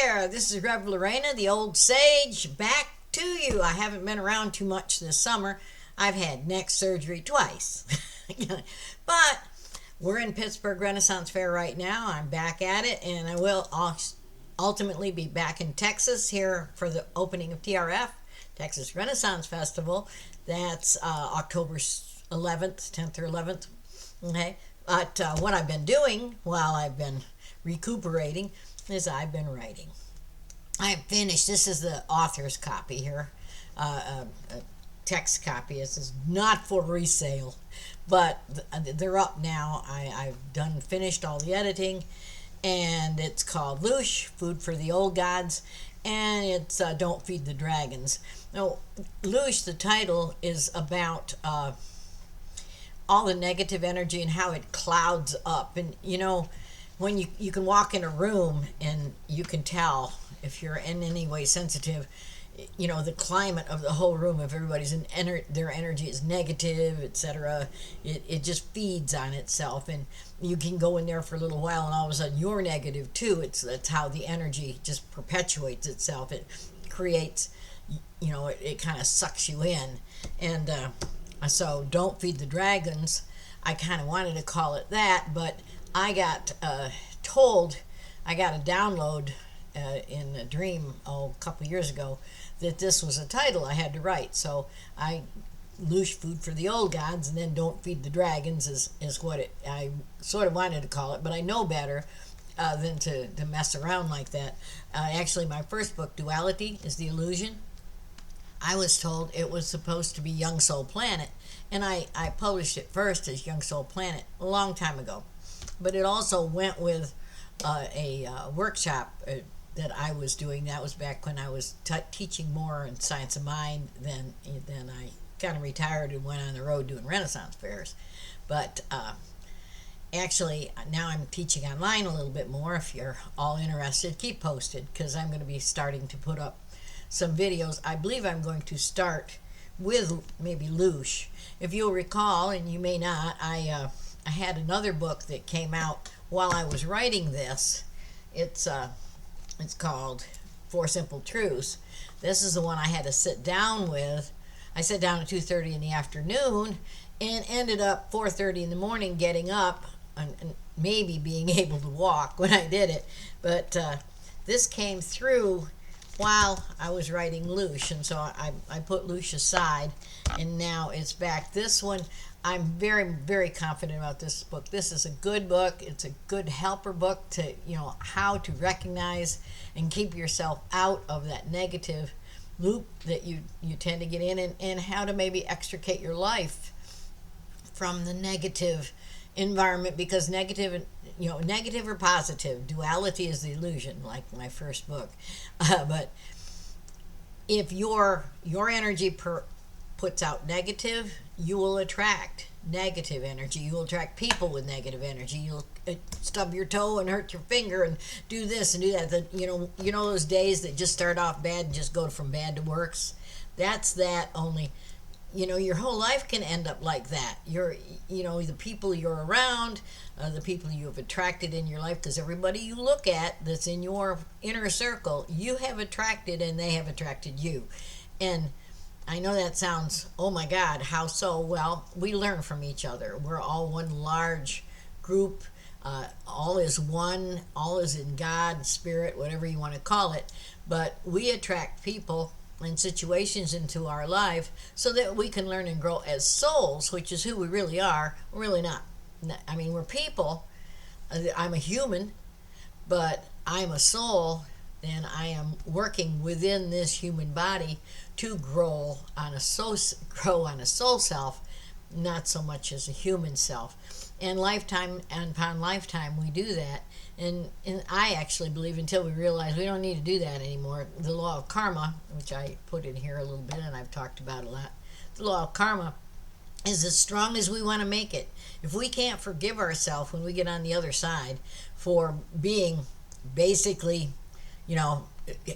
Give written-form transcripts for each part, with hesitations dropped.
there, this is Rev Lorena, the old sage, back to you. I haven't been around too much this summer. I've had neck surgery twice. But we're in Pittsburgh Renaissance Fair right now. I'm back at it, and I will ultimately be back in Texas here for the opening of TRF, Texas Renaissance Festival. That's October 11th, 10th or 11th. Okay. But what I've been doing while I've been recuperating is I've been writing. I finished. This is the author's copy here, a text copy. This is not for resale, but they're up now. I've finished all the editing, and it's called Loosh, Food for the Old Gods, and it's Don't Feed the Dragons. Now, Loosh, the title, is about all the negative energy and how it clouds up. And when you can walk in a room and you can tell if you're in any way sensitive, the climate of the whole room, if everybody's their energy is negative, etc., it just feeds on itself. And you can go in there for a little while and all of a sudden you're negative too. That's how the energy just perpetuates itself. It creates, it kind of sucks you in. And so Don't Feed the Dragons, I kind of wanted to call it that, but I got told, I got a download in a dream a couple years ago that this was a title I had to write. So I Loosh, Food for the Old Gods, and then Don't Feed the Dragons is what I sort of wanted to call it, but I know better than to mess around like that. Actually, my first book, Duality is the Illusion, I was told it was supposed to be Young Soul Planet, and I published it first as Young Soul Planet a long time ago. But it also went with a workshop that I was doing. That was back when I was teaching more in Science of Mind. Then I kind of retired and went on the road doing Renaissance fairs. But actually, now I'm teaching online a little bit more. If you're all interested, keep posted, because I'm going to be starting to put up some videos. I believe I'm going to start with maybe Loosh. If you'll recall, and you may not, I had another book that came out while I was writing this. It's called Four Simple Truths. This is the one I had to sit down with. I sat down at 2:30 in the afternoon and ended up 4:30 in the morning getting up and maybe being able to walk when I did it. But this came through while I was writing Loosh, and so I put Loosh aside, and now it's back. This one, I'm very, very confident about this book. This is a good book. It's a good helper book to, how to recognize and keep yourself out of that negative loop that you tend to get in, and how to maybe extricate your life from the negative environment, because negative or positive, duality is the illusion, like my first book. But if your energy puts out negative, you will attract negative energy. You will attract people with negative energy. You'll stub your toe and hurt your finger and do this and do that. Those days that just start off bad and just go from bad to worse. That's that. Only your whole life can end up like that. The people you're around, the people you have attracted in your life, because everybody you look at that's in your inner circle, you have attracted, and they have attracted you. And I know that sounds, oh my God, how so? Well, we learn from each other. We're all one large group. All is one. All is in God, spirit, whatever you want to call it. But we attract people and situations into our life so that we can learn and grow as souls, which is who we really are. We're really not. I mean, we're people. I'm a human, but I'm a soul, and I am working within this human body to grow on a soul self, not so much as a human self. And lifetime and upon lifetime, we do that. And I actually believe, until we realize we don't need to do that anymore, the law of karma, which I put in here a little bit and I've talked about a lot, the law of karma is as strong as we want to make it. If we can't forgive ourselves when we get on the other side for being basically,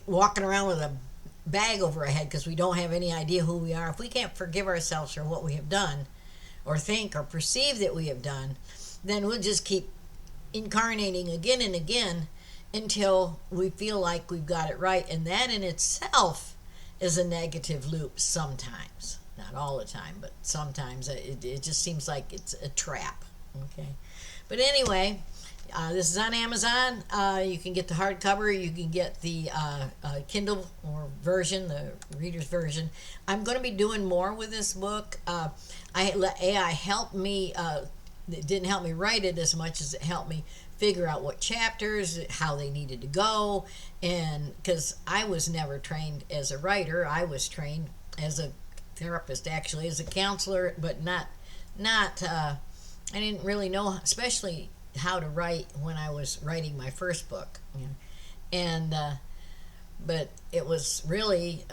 walking around with a bag over our head because we don't have any idea who we are, if we can't forgive ourselves for what we have done or think or perceive that we have done, then we'll just keep incarnating again and again until we feel like we've got it right. And that in itself is a negative loop sometimes. Not all the time, but sometimes it just seems like it's a trap. Okay. But anyway, this is on Amazon. You can get the hardcover. You can get the Kindle or version, the reader's version. I'm going to be doing more with this book. I let AI help me. It didn't help me write it as much as it helped me figure out what chapters, how they needed to go, and because I was never trained as a writer, I was trained as a therapist, actually, as a counselor, but not. I didn't really know, especially how to write when I was writing my first book, you know. And but it was really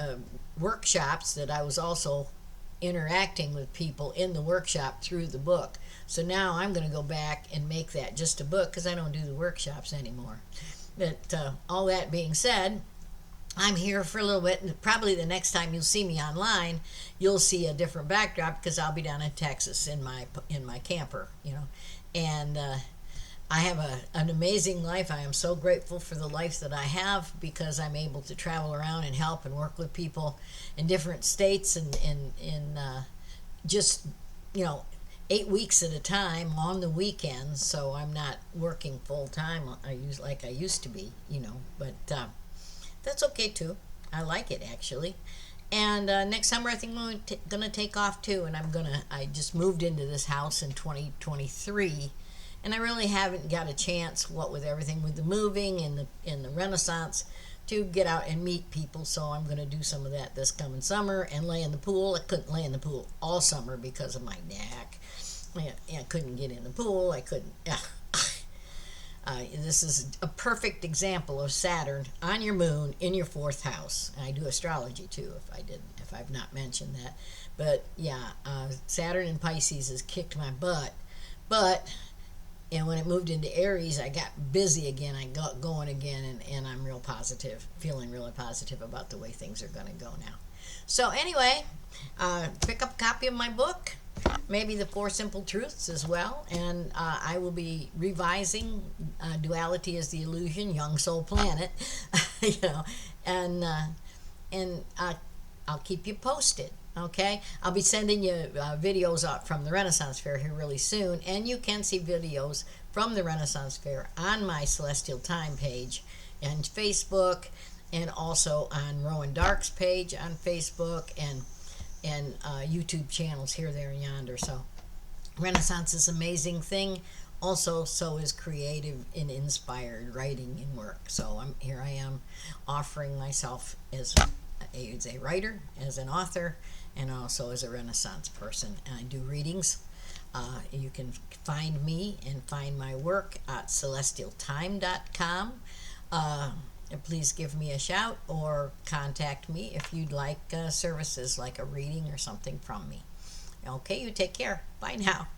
workshops that I was also interacting with people in the workshop through the book. So now I'm going to go back and make that just a book because I don't do the workshops anymore. But all that being said, I'm here for a little bit, and probably the next time you'll see me online, you'll see a different backdrop because I'll be down in Texas in my camper, you know. And I have an amazing life. I am so grateful for the life that I have because I'm able to travel around and help and work with people in different states and in just, you know, 8 weeks at a time on the weekends. So I'm not working full time like I used to be, you know. But that's okay too. I like it actually. And next summer I think I'm gonna take off too. And I just moved into this house in 2023. And I really haven't got a chance, what with everything with the moving and the Renaissance, to get out and meet people. So I'm going to do some of that this coming summer and lay in the pool. I couldn't lay in the pool all summer because of my neck. I couldn't get in the pool. I couldn't. This is a perfect example of Saturn on your moon in your fourth house. And I do astrology too, if I've not mentioned that. But yeah, Saturn in Pisces has kicked my butt. But and when it moved into Aries, I got busy again. I got going again, and I'm real positive, feeling really positive about the way things are going to go now. So anyway, pick up a copy of my book, maybe the Four Simple Truths as well, and I will be revising Duality is the Illusion, Young Soul Planet, you know, and I'll keep you posted. Okay, I'll be sending you videos out from the Renaissance Fair here really soon, and you can see videos from the Renaissance Fair on my Celestial Time page and Facebook, and also on Rowan Dark's page on Facebook and YouTube channels here, there, and yonder. So Renaissance is an amazing thing. Also, so is creative and inspired writing and work. So here I am offering myself as a writer, as an author, and also as a Renaissance person. And I do readings. You can find me and find my work at celestialtime.com. And please give me a shout or contact me if you'd like services like a reading or something from me. Okay, you take care. Bye now.